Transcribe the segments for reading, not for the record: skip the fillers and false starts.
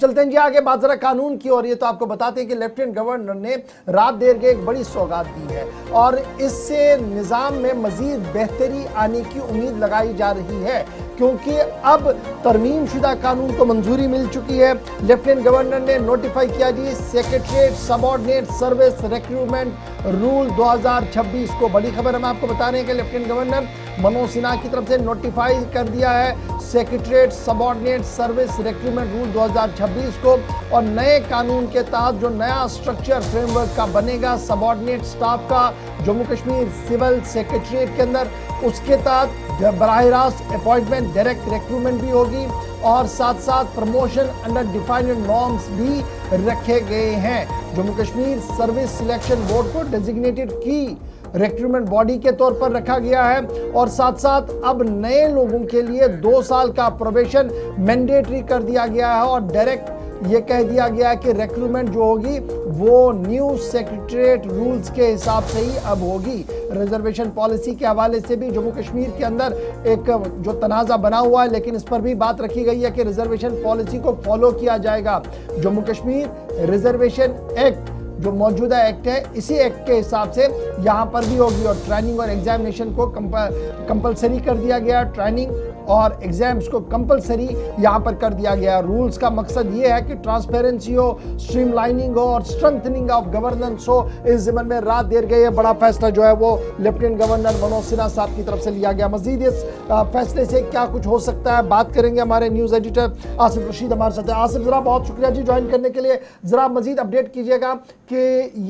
चलते हैं जी आगे बात जरा कानून की और ये तो आपको बताते हैं कि लेफ्टिनेंट गवर्नर ने रात देर के एक बड़ी सौगात दी है और इससे निज़ाम में मजीद बेहतरी आने की उम्मीद लगाई जा रही है क्योंकि अब तरमीम शुदा कानून को मंजूरी मिल चुकी है। लेफ्टिनेंट गवर्नर ने नोटिफाई किया जी secretariat subordinate service recruitment rule 2026 को। बड़ी खबर हम आपको बता रहे हैं कि लेफ्टिनेंट गवर्नर मनोज सिन्हा की तरफ से नोटिफाई कर दिया है secretariat subordinate service recruitment rule 2026 को और नए कानून के तहत जो नया स्ट्रक्चर फ्रेमवर्क का बनेगा सबऑर्डिनेट स्टाफ का जम्मू कश्मीर सिविल सेक्रेटरीट के अंदर, उसके तहत बराह रास्त अपॉइंटमेंट डायरेक्ट रिक्रूटमेंट भी होगी और साथ साथ प्रमोशन अंडर डिफाइंड नॉर्म्स भी रखे गए हैं। Jammu Kashmir service selection board को डेजिग्नेटेड की रिक्रूटमेंट बॉडी के तौर पर रखा गया है और साथ साथ अब नए लोगों के लिए 2 साल का प्रोबेशन मैंडेटरी कर दिया गया है और डायरेक्ट ये कह दिया गया है कि रिक्रूटमेंट जो होगी वो न्यू सेक्रेटरीट रूल्स के हिसाब से ही अब होगी। रिजर्वेशन पॉलिसी के हवाले से भी जम्मू कश्मीर के अंदर एक जो तनाज़ा बना हुआ है लेकिन इस पर भी बात रखी गई है कि रिजर्वेशन पॉलिसी को फॉलो किया जाएगा। जम्मू कश्मीर रिजर्वेशन एक्ट जो मौजूदा एक्ट है इसी एक्ट के हिसाब से यहाँ पर भी होगी और ट्रेनिंग और एग्जामिनेशन को कंपलसरी कर दिया गया। ट्रेनिंग और एग्जाम्स को कंपलसरी यहाँ पर कर दिया गया। रूल्स का मकसद ये है कि ट्रांसपेरेंसी हो, स्ट्रीमलाइनिंग हो और स्ट्रेंथनिंग ऑफ गवर्नेंस हो। इस ज़िम्मन में रात देर गई है बड़ा फैसला जो है वो लेफ्टिनेंट गवर्नर मनोज सिन्हा साहब की तरफ से लिया गया। मजीद इस फैसले से क्या कुछ हो सकता है बात करेंगे हमारे न्यूज़ एडिटर आसिफ रशीद हमारे साथ है। आसिफ ज़रा बहुत शुक्रिया जी ज्वाइन करने के लिए। ज़रा मजीद अपडेट कीजिएगा कि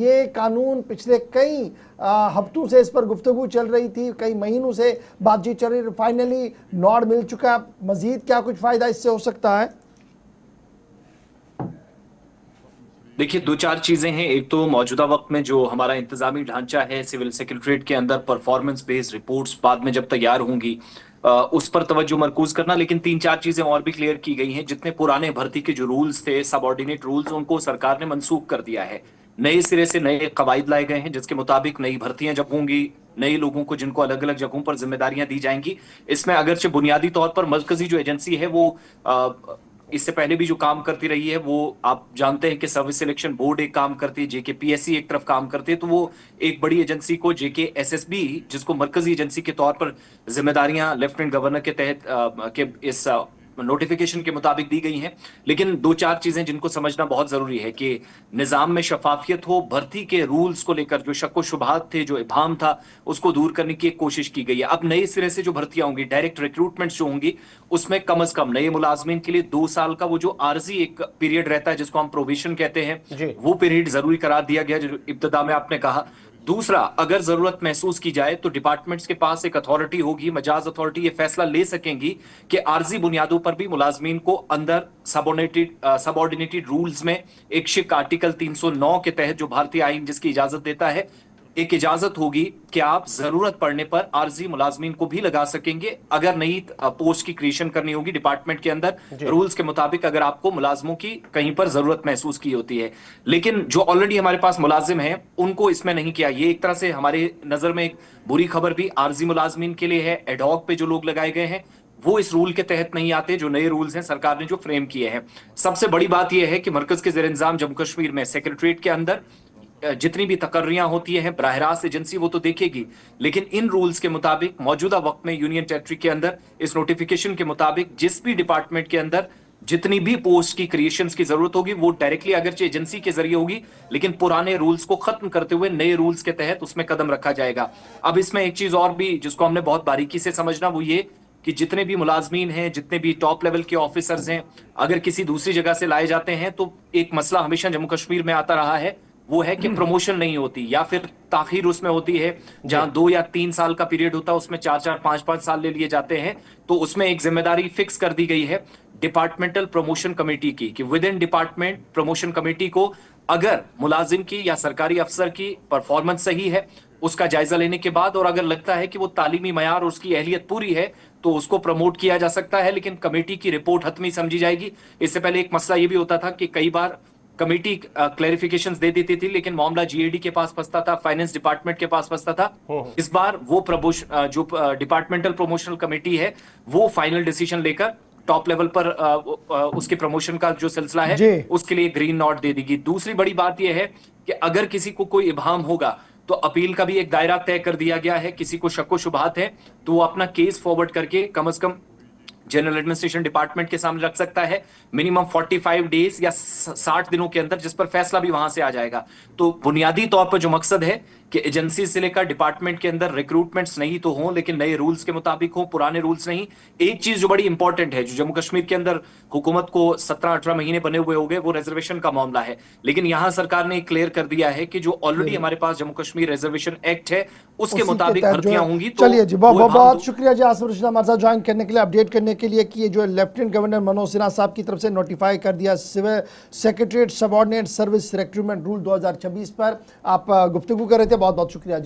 ये कानून पिछले कई हफ्तों से इस पर गुफ्तगू चल रही थी, कई महीनों से बातचीत चल रही, फाइनली नॉड मिल चुका है। मजीद क्या कुछ फायदा इससे हो सकता है? देखिए 2-4 चीजें हैं। एक तो मौजूदा वक्त में जो हमारा इंतजामी ढांचा है सिविल सेक्रेटरीट के अंदर परफॉर्मेंस बेस्ड रिपोर्ट्स बाद में जब तैयार होंगी उस पर तवज्जो मरकूज करना, लेकिन 3-4 चीजें और भी क्लियर की गई हैं। जितने पुराने भर्ती के जो रूल्स थे सबऑर्डिनेट रूल्स उनको सरकार ने मनसूख कर दिया है। नए सिरे से नए कवायद लाए गए हैं जिसके मुताबिक नई भर्तियां जब होंगी नए लोगों को जिनको अलग अलग जगहों पर जिम्मेदारियां दी जाएंगी, इसमें अगरचे बुनियादी तौर पर मरकजी जो एजेंसी है वो इससे पहले भी जो काम करती रही है वो आप जानते हैं कि सर्विस सिलेक्शन बोर्ड एक काम करती है, जेके पीएससी एक तरफ काम करती है, तो वो एक बड़ी एजेंसी को जेके एसएसबी जिसको मरकजी एजेंसी के तौर पर जिम्मेदारियां लेफ्टिनेंट गवर्नर के तहत के इस नोटिफिकेशन के मुताबिक दी गई हैं। लेकिन 2-4 चीजें जिनको समझना बहुत जरूरी है कि निजाम में शफाफियत हो, भर्ती के रूल्स को लेकर जो शक व शुबहात थे, जो इबाम था, उसको दूर करने की एक कोशिश की गई है। अब नए सिरे से जो भर्तियां होंगी, डायरेक्ट रिक्रूटमेंट जो होंगी, उसमें कम अज कम नए मुलाजमीन के लिए 2 साल का वो जो आर्जी एक पीरियड रहता है जिसको हम प्रोबेशन कहते हैं, वो पीरियड जरूरी करार दिया गया जो इब्तिदा में आपने कहा। दूसरा, अगर जरूरत महसूस की जाए तो डिपार्टमेंट्स के पास एक अथॉरिटी होगी, मजाज अथॉरिटी, ये फैसला ले सकेंगी कि आर्जी बुनियादों पर भी मुलाजमीन को अंदर सबऑर्डिनेटेड रूल्स में एक शिक आर्टिकल 309 के तहत जो भारतीय आईन जिसकी इजाजत देता है, एक इजाजत होगी कि आप जरूरत पड़ने पर आर्जी मुलाजमीन को भी लगा सकेंगे अगर नई पोस्ट की क्रिएशन करनी होगी डिपार्टमेंट के अंदर रूल्स के मुताबिक, अगर आपको मुलाजमों की कहीं पर जरूरत महसूस की होती है। लेकिन जो ऑलरेडी हमारे पास मुलाजिम हैं उनको इसमें नहीं किया। ये एक तरह से हमारे नजर में एक बुरी खबर भी आर्जी मुलाजमीन के लिए है। एडहॉक पे जो लोग लगाए गए हैं वो इस रूल के तहत नहीं आते, जो नए रूल्स हैं सरकार ने जो फ्रेम किए हैं। सबसे बड़ी बात यह है कि मरकज के ज़ेर इंतजाम जम्मू कश्मीर में सेक्रेटरीट के अंदर जितनी भी तकर्रियां होती हैं बराह रास्त एजेंसी वो तो देखेगी, लेकिन इन रूल्स के मुताबिक मौजूदा वक्त में यूनियन टेरिटरी के अंदर इस नोटिफिकेशन के मुताबिक जिस भी डिपार्टमेंट के अंदर जितनी भी पोस्ट की क्रिएशंस की जरूरत होगी वो डायरेक्टली अगरचे एजेंसी के जरिए होगी, लेकिन पुराने रूल्स को खत्म करते हुए नए रूल्स के तहत उसमें कदम रखा जाएगा। अब इसमें एक चीज और भी जिसको हमने बहुत बारीकी से समझना, वो ये कि जितने भी मुलाजमीन हैं, जितने भी टॉप लेवल के ऑफिसर्स हैं, अगर किसी दूसरी जगह से लाए जाते हैं तो एक मसला हमेशा जम्मू कश्मीर में आता रहा है, वो है कि प्रमोशन नहीं होती या फिर ताखीर उसमें होती है। जहां 2 या 3 साल का पीरियड होता है उसमें 4-4, 5-5 साल ले लिए जाते हैं। तो उसमें एक जिम्मेदारी फिक्स कर दी गई है डिपार्टमेंटल प्रमोशन कमेटी की कि with in department promotion committee को अगर मुलाजिम की या सरकारी अफसर की परफॉर्मेंस सही है उसका जायजा लेने के बाद, और अगर लगता है कि वो तालीमी मयार और उसकी अहलियत पूरी है तो उसको प्रमोट किया जा सकता है, लेकिन कमेटी की रिपोर्ट हतमी समझी जाएगी। इससे पहले एक मसला ये भी होता था कि कई बार कमेटी क्लैरिफिकेशंस दे देती थी लेकिन मामला जीएडी के पास फंसता था, फाइनेंस डिपार्टमेंट के पास फंसता था। इस बार वो जो डिपार्टमेंटल प्रमोशनल कमेटी है वो फाइनल डिसीजन लेकर टॉप लेवल पर उसके प्रमोशन का जो सिलसिला जी। है उसके लिए ग्रीन नॉट दे देगी। दूसरी बड़ी बात यह है कि अगर किसी को कोई इबाम होगा तो अपील का भी एक दायरा तय कर दिया गया है। किसी को शक व शुबहात है तो वो अपना केस फॉरवर्ड करके कम से कम जनरल एडमिनिस्ट्रेशन डिपार्टमेंट के सामने रख सकता है मिनिमम 45 डेज या 60 दिनों के अंदर, जिस पर फैसला भी वहां से आ जाएगा। तो बुनियादी तौर पर जो मकसद है कि एजेंसी से लेकर डिपार्टमेंट के अंदर रिक्रूटमेंट्स नहीं तो हों लेकिन नए रूल्स के मुताबिक हो, पुराने रूल्स नहीं। एक चीज जो बड़ी इंपॉर्टेंट है, जो जम्मू कश्मीर के अंदर हुकूमत को 17-18 महीने बने हुए हो गए, वो रिजर्वेशन का मामला है। लेकिन यहां सरकार ने क्लियर कर दिया है कि जो ऑलरेडी हमारे पास जम्मू कश्मीर रिजर्वेशन एक्ट है उसके उसी के मुताबिक तहत जो भर्तियां है। होंगी। तो चलिए जी, बहुत वो बहुत इबाम बहुत शुक्रिया जी आसिफ रशीद हमारे साथ ज्वाइन करने के लिए, अपडेट करने के लिए कि ये जो लेफ्टिनेंट गवर्नर मनोज सिन्हा साहब की तरफ से नोटिफाई कर दिया civil secretariat subordinate service recruitment rule 2026 पर आप गुफ्तगू कर रहे थे। बहुत बहुत शुक्रिया।